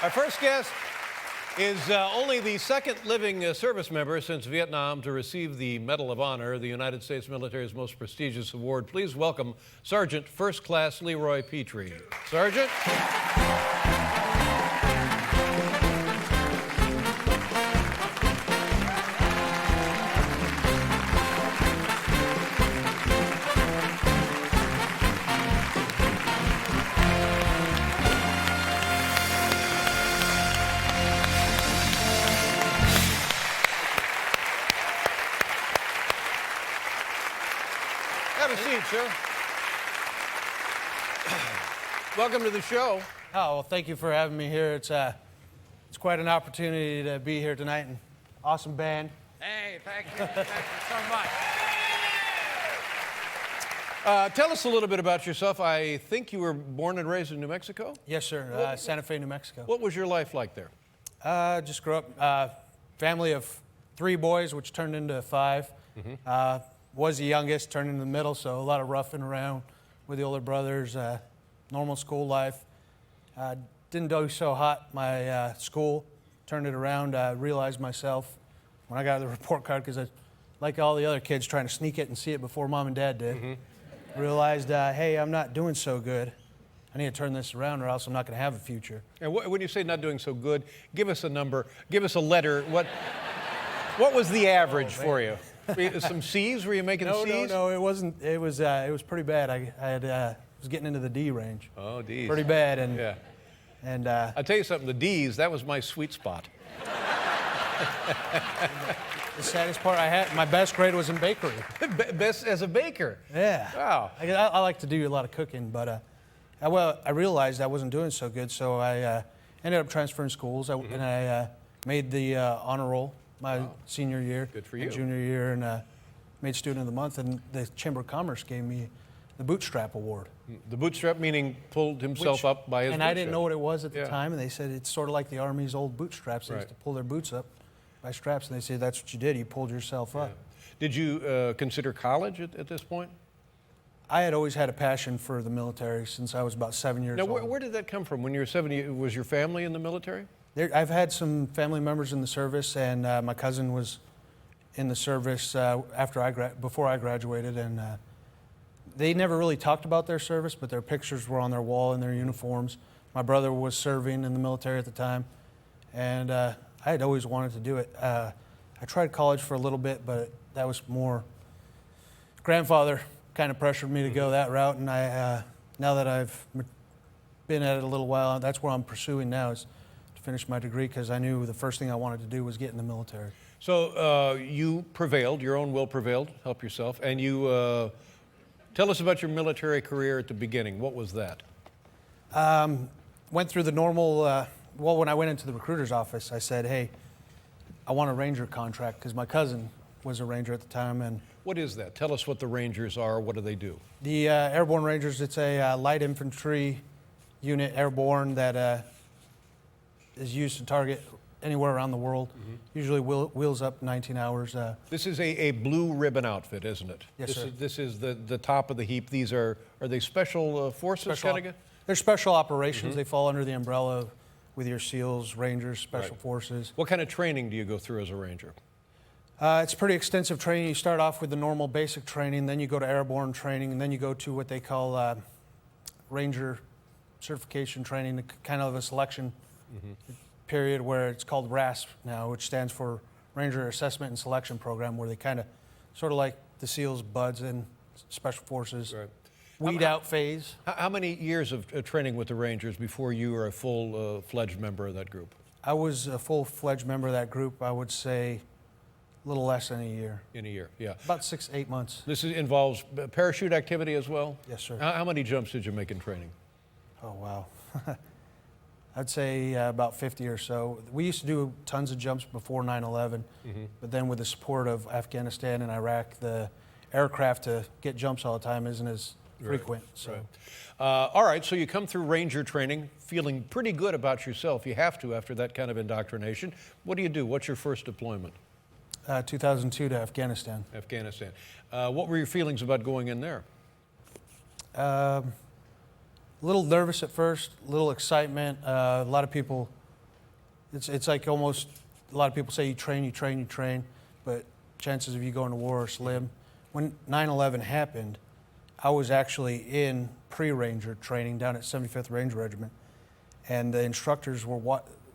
Our first guest is only the second living service member since Vietnam to receive the Medal of Honor, the United States military's most prestigious award. Please welcome Sergeant First Class Leroy Petry. Sergeant. Have a seat, sir. Welcome to the show. Oh, well, thank you for having me here. It's quite an opportunity to be here tonight, and awesome band. Hey, thank you. Thank you so much. Tell us a little bit about yourself. I think you were born and raised in New Mexico? Yes, sir. Santa Fe, New Mexico. What was your life like there? Just grew up, family of 3 boys, which turned into 5. Was the youngest, turned into the middle, so a lot of roughing around with the older brothers. Normal school life. Didn't do so hot. My school turned it around. Realized myself when I got the report card, because I, like all the other kids, trying to sneak it and see it before mom and dad did. Realized, hey, I'm not doing so good. I need to turn this around, or else I'm not going to have a future. And when you say not doing so good, give us a number, give us a letter. What was the average for you? Some C's? Were you making C's? No, it wasn't. It was pretty bad. I was getting into the D range. Oh, D's. Pretty bad, and yeah. And I'll tell you something. The D's, that was my sweet spot. the saddest part, my best grade was in bakery. Best as a baker. Yeah. Wow. I like to do a lot of cooking, but I realized I wasn't doing so good, so I ended up transferring schools, and I made the honor roll my senior year. Good for you. Junior year, and made Student of the Month, and the Chamber of Commerce gave me the Bootstrap Award. The bootstrap meaning pulled himself up by his And bootstrap. I didn't know what it was at the time, and they said it's sort of like the Army's old bootstraps. They used to pull their boots up by straps, and they said that's what you did. You pulled yourself up. Did you consider college at this point? I had always had a passion for the military since I was about 7 years old. Now, where did that come from? When you were 7, was your family in the military? I've had some family members in the service, and my cousin was in the service before I graduated, and they never really talked about their service, but their pictures were on their wall in their uniforms. My brother was serving in the military at the time, and I had always wanted to do it. I tried college for a little bit, but that was more grandfather kind of pressured me to go that route, and now that I've been at it a little while, that's what I'm pursuing now, is to finish my degree, because I knew the first thing I wanted to do was get in the military. So you prevailed, your own will prevailed, help yourself, and you tell us about your military career at the beginning. What was that? Went through the normal, when I went into the recruiter's office, I said, hey, I want a Ranger contract, because my cousin was a Ranger at the time. And what is that? Tell us what the Rangers are. What do they do? The Airborne Rangers, it's a light infantry unit, airborne, that is used to target anywhere around the world. Usually wheels up 19 hours. This is a blue ribbon outfit, isn't it? Yes, sir. This is the top of the heap. These are they special forces? They're special operations. They fall under the umbrella with your SEALs, Rangers, Special Forces. What kind of training do you go through as a Ranger? It's pretty extensive training. You start off with the normal basic training, then you go to airborne training, and then you go to what they call Ranger certification training, kind of a selection period where it's called RASP now, which stands for Ranger Assessment and Selection Program, where they kind of, sort of like the SEALs, BUDS, and Special Forces, weed out phase. How many years of training with the Rangers before you were a full-fledged member of that group? I was a full-fledged member of that group, I would say a little less than a year. In a year, yeah. About 6, 8 months. This involves parachute activity as well? Yes, sir. How many jumps did you make in training? Oh, wow. I'd say about 50 or so. We used to do tons of jumps before 9/11, but then with the support of Afghanistan and Iraq, the aircraft to get jumps all the time isn't as frequent. So. All right, so you come through Ranger training feeling pretty good about yourself. You have to after that kind of indoctrination. What do you do? What's your first deployment? 2002 to Afghanistan. Afghanistan. What were your feelings about going in there? A little nervous at first, a little excitement. A lot of people It's like almost, a lot of people say you train, but chances of you going to war are slim. When 9/11 happened, I was actually in pre-ranger training down at 75th Ranger Regiment, and the instructors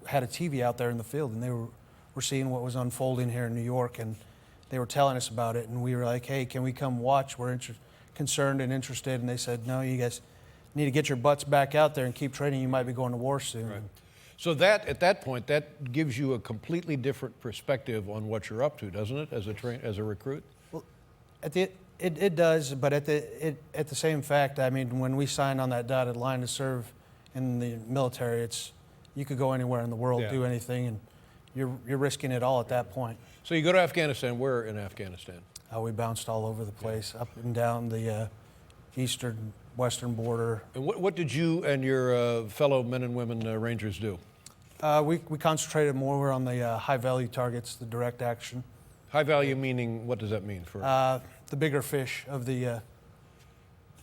had a TV out there in the field, and they were seeing what was unfolding here in New York, and they were telling us about it, and we were like, hey, can we come watch? We're concerned and interested, and they said, no, you guys need to get your butts back out there and keep training. You might be going to war soon. Right. So that, at that point, that gives you a completely different perspective on what you're up to, doesn't it, as a recruit? Well, it does, but at the same fact, I mean, when we signed on that dotted line to serve in the military, you could go anywhere in the world, do anything, and you're risking it all at that point. So you go to Afghanistan. Where in Afghanistan? We bounced all over the place, up and down the eastern, western border. And what did you and your fellow men and women Rangers do? We concentrated more on the high-value targets, the direct action. High value meaning, what does that mean? For the bigger fish of the...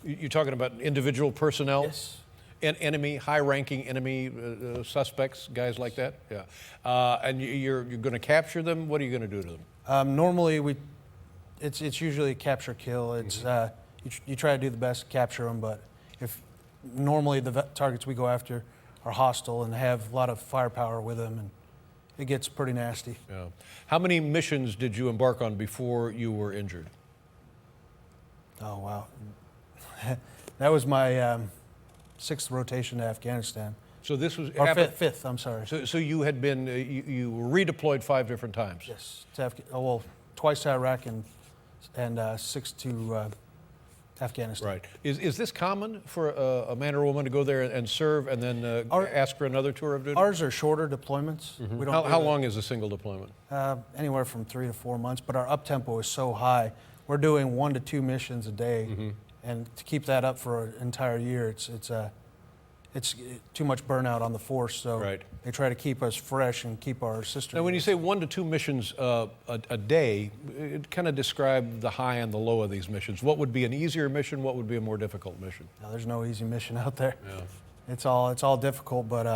You're talking about individual personnel? Yes. Enemy, high-ranking enemy suspects, guys like that? Yeah. And you're going to capture them? What are you going to do to them? Normally, it's usually a capture-kill. It's you try to do the best to capture them, but normally the targets we go after are hostile and have a lot of firepower with them, and it gets pretty nasty. Yeah. How many missions did you embark on before you were injured? Oh, wow. That was my sixth rotation to Afghanistan. So this was... Or fifth, I'm sorry. So you had been, you were redeployed 5 different times? Yes. Twice to Iraq and 6 to Afghanistan. Right. Is this common for a man or woman to go there and serve and then ask for another tour of duty? Ours are shorter deployments. Mm-hmm. We don't How long is a single deployment? Anywhere from 3 to 4 months, but our up-tempo is so high. We're doing 1 to 2 missions a day, and to keep that up for an entire year, it's too much burnout on the force, so they try to keep us fresh and keep our sister. Now, when you say 1 to 2 missions a day, it kind of describe the high and the low of these missions. What would be an easier mission? What would be a more difficult mission? No, there's no easy mission out there. Yeah. It's all difficult, but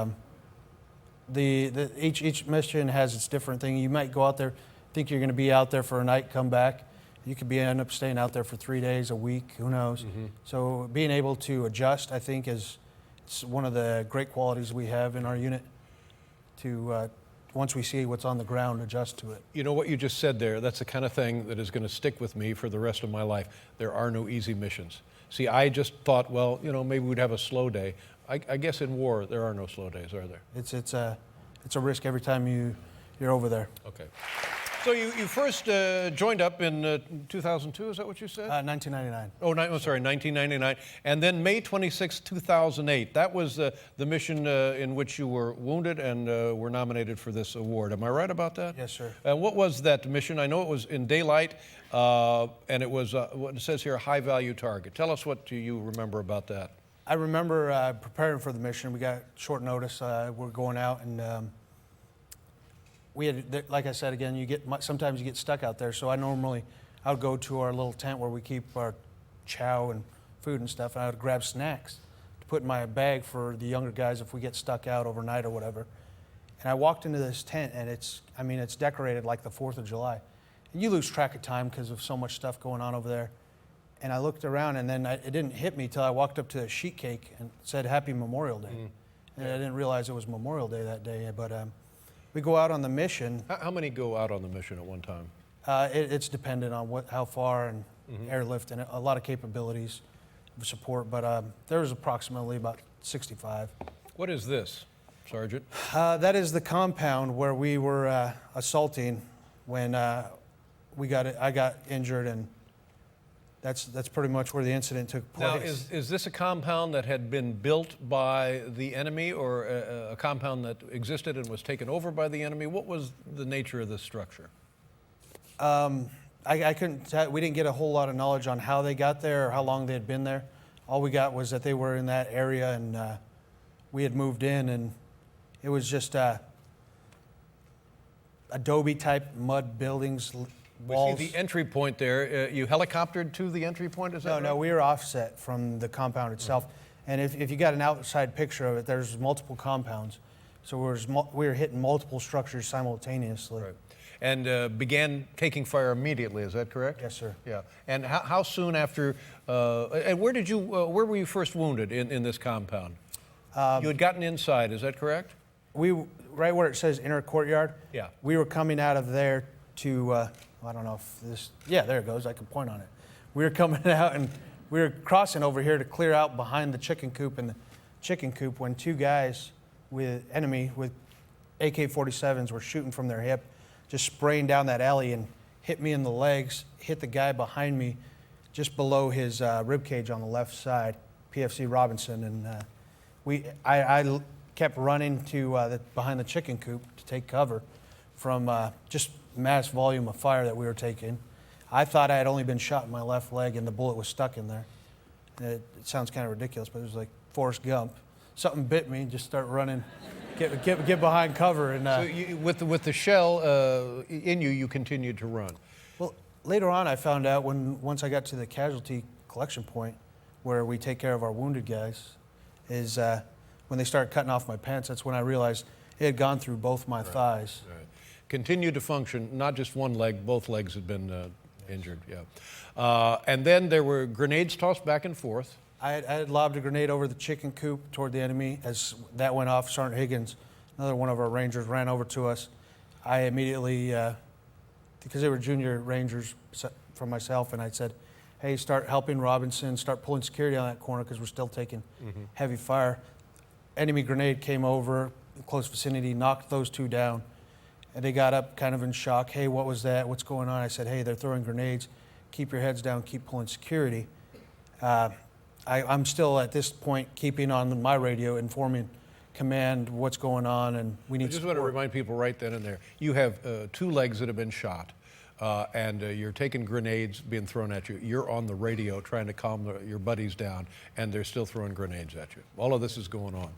each mission has its different thing. You might go out there, think you're going to be out there for a night, come back. You could end up staying out there for 3 days, a week, who knows. So being able to adjust, I think, is one of the great qualities we have in our unit, to once we see what's on the ground, adjust to it. You know what you just said there, that's the kind of thing that is going to stick with me for the rest of my life. There are no easy missions. See, I just thought, well, you know, maybe we'd have a slow day. I guess in war, there are no slow days, are there? It's a risk every time you're over there. Okay. So you first joined up in 2002, is that what you said? 1999. Oh, sorry, 1999. And then May 26, 2008. That was the mission in which you were wounded and were nominated for this award. Am I right about that? Yes, sir. And what was that mission? I know it was in daylight, and it was, what it says here, a high-value target. Tell us what you remember about that. I remember preparing for the mission. We got short notice. We're going out, and we had, like I said again, sometimes you get stuck out there. So I would go to our little tent where we keep our chow and food and stuff, and I would grab snacks to put in my bag for the younger guys if we get stuck out overnight or whatever. And I walked into this tent, and it's decorated like the 4th of July. And you lose track of time because of so much stuff going on over there. And I looked around, and then it didn't hit me till I walked up to a sheet cake and said Happy Memorial Day. And I didn't realize it was Memorial Day that day, but we go out on the mission. How many go out on the mission at one time? It's dependent on how far and airlift and a lot of capabilities of support, but there was approximately about 65. What is this, Sergeant? That is the compound where we were assaulting when I got injured, and that's pretty much where the incident took place. Now, is this a compound that had been built by the enemy, or a compound that existed and was taken over by the enemy? What was the nature of this structure? I couldn't tell. We didn't get a whole lot of knowledge on how they got there or how long they had been there. All we got was that they were in that area, and we had moved in, and it was just Adobe-type mud buildings, walls. We see the entry point there. You helicoptered to the entry point, is that right? No, we were offset from the compound itself. And if you got an outside picture of it, there's multiple compounds. So we were hitting multiple structures simultaneously. Right. And began taking fire immediately, is that correct? Yes, sir. Yeah. And how soon after, and where were you first wounded in this compound? You had gotten inside, is that correct? Right where it says inner courtyard. Yeah. We were coming out of there to, I don't know if this, yeah, there it goes. I can point on it. We were coming out and we were crossing over here to clear out behind the chicken coop and the chicken coop when two guys with AK-47s were shooting from their hip, just spraying down that alley and hit me in the legs, hit the guy behind me just below his rib cage on the left side, PFC Robinson. And I kept running to behind the chicken coop to take cover from just mass volume of fire that we were taking. I thought I had only been shot in my left leg and the bullet was stuck in there. It sounds kind of ridiculous, but it was like Forrest Gump. Something bit me, just start running, get behind cover. And So with the shell in you, you continued to run. well, later on I found out once I got to the casualty collection point where we take care of our wounded guys, is when they started cutting off my pants, that's when I realized it had gone through both my thighs. Right. Continued to function, not just one leg, both legs had been injured, yeah. And then there were grenades tossed back and forth. I had lobbed a grenade over the chicken coop toward the enemy. As that went off, Sergeant Higgins, another one of our Rangers, ran over to us. I immediately, because they were junior Rangers from myself, and I said, hey, start helping Robinson, start pulling security on that corner because we're still taking heavy fire. Enemy grenade came over, close vicinity, knocked those two down. And they got up kind of in shock. Hey, what was that? What's going on? I said, hey, they're throwing grenades. Keep your heads down, keep pulling security. I'm still at this point keeping on my radio, informing command what's going on, and we need I just support. want to remind people right then and there, you have two legs that have been shot, and you're taking grenades being thrown at you. You're on the radio trying to calm your buddies down, and they're still throwing grenades at you. All of this is going on.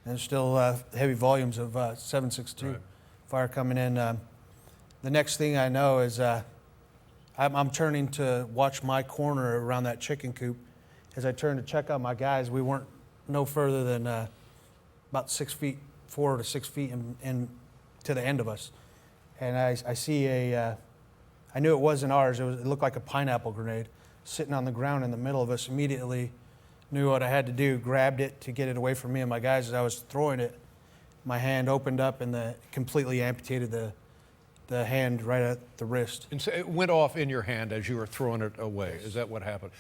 And there's still heavy volumes of 7.62 Right. fire coming in. The next thing I know is I'm turning to watch my corner around that chicken coop. As I turned to check out my guys, we weren't no further than about 6 feet, 4 to 6 feet in to the end of us. And I see I knew it wasn't ours. It looked like a pineapple grenade sitting on the ground in the middle of us. Immediately knew what I had to do, grabbed it to get it away from me and my guys. As I was throwing it, my hand opened up and completely amputated the hand right at the wrist. And so it went off in your hand as you were throwing it away. Is that what happened?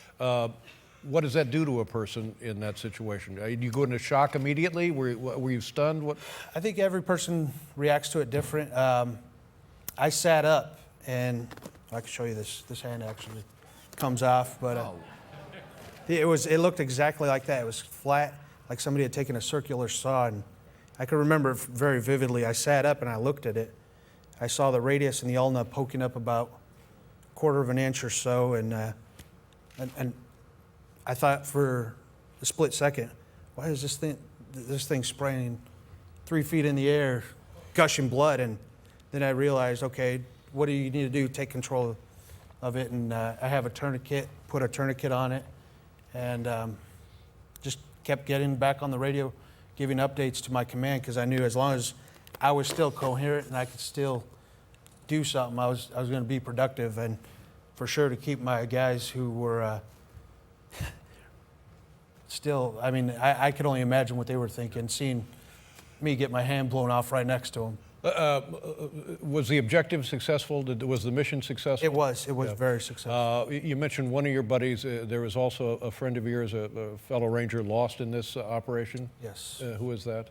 What does that do to a person in that situation? Did you go into shock immediately? Were you stunned? What? I think every person reacts to it different. I sat up, and I can show you this. This hand actually comes off, but it looked exactly like that. It was flat, like somebody had taken a circular saw, and I can remember it very vividly. I sat up and I looked at it. I saw the radius and the ulna poking up about a quarter of an inch or so, and I thought for a split second, why is this thing spraying 3 feet in the air, gushing blood? And then I realized, okay, what do you need to do? Take control of it. And I have a tourniquet, put a tourniquet on it, and just kept getting back on the radio, giving updates to my command, because I knew as long as I was still coherent and I could still do something, I was going to be productive, and for sure to keep my guys who were still, I mean, I could only imagine what they were thinking, seeing me get my hand blown off right next to them. Was the objective successful? Was the mission successful? It was very successful. You mentioned one of your buddies. There was also a friend of yours, a fellow Ranger, lost in this operation. Yes. Who was that?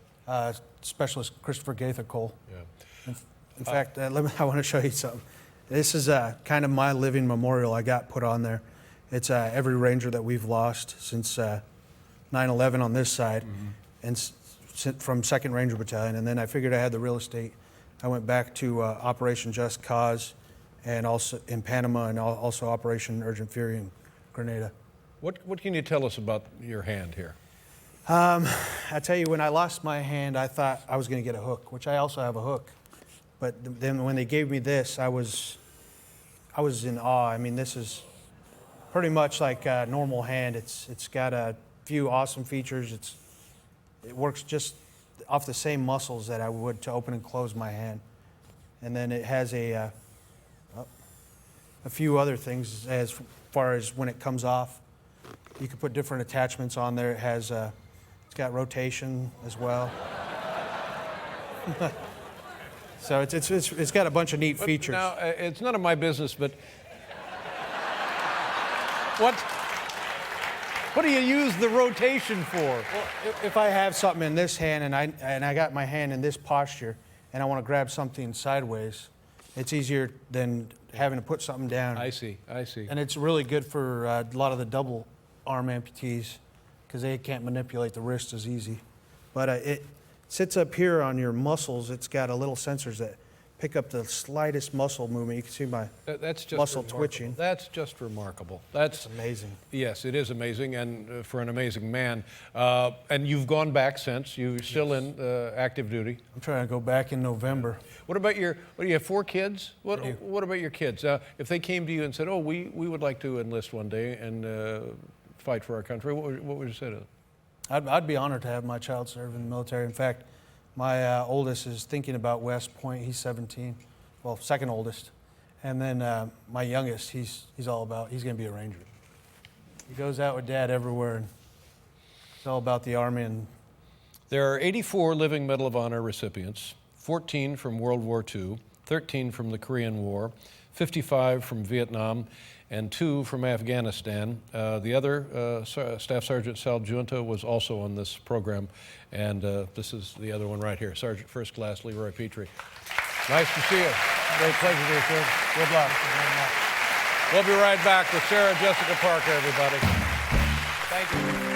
Specialist Christopher Gaither Cole. Yeah. In fact, I want to show you something. This is kind of my living memorial I got put on there. It's every Ranger that we've lost since 9/11 on this side, and from 2nd Ranger Battalion. And then I figured I had the real estate. I went back to Operation Just Cause, and also in Panama, and also Operation Urgent Fury in Grenada. What can you tell us about your hand here? I tell you, when I lost my hand, I thought I was going to get a hook, which I also have a hook. But then when they gave me this, I was in awe. I mean, this is pretty much like a normal hand. It's got a few awesome features. It works just off the same muscles that I would to open and close my hand. And then it has a few other things as far as when it comes off. You can put different attachments on there. It has, it's got rotation as well. So it's got a bunch of neat features. Now, it's none of my business, but what do you use the rotation for? Well, if I have something in this hand and I got my hand in this posture and I want to grab something sideways, it's easier than having to put something down. I see. And it's really good for a lot of the double arm amputees because they can't manipulate the wrist as easy. But it sits up here on your muscles. It's got a little sensors that pick up the slightest muscle movement. You can see my That's just muscle remarkable. twitching. That's just remarkable. That's amazing. Yes, it is amazing, and for an amazing man. And you've gone back since. You're still in active duty. I'm trying to go back in November. What about what do you have, 4 kids? What about your kids? If they came to you and said, oh, we would like to enlist one day and fight for our country, what would you say to them? I'd be honored to have my child serve in the military. In fact, my oldest is thinking about West Point. He's 17, well, second oldest. And then my youngest, he's going to be a Ranger. He goes out with Dad everywhere, and it's all about the Army. And there are 84 living Medal of Honor recipients, 14 from World War II, 13 from the Korean War, 55 from Vietnam, and 2 from Afghanistan. The other, Staff Sergeant Sal Junta, was also on this program, and this is the other one right here, Sergeant First Class Leroy Petry. Nice to see you. Great pleasure, dear sir. Good luck. We'll be right back with Sarah Jessica Parker, everybody. Thank you.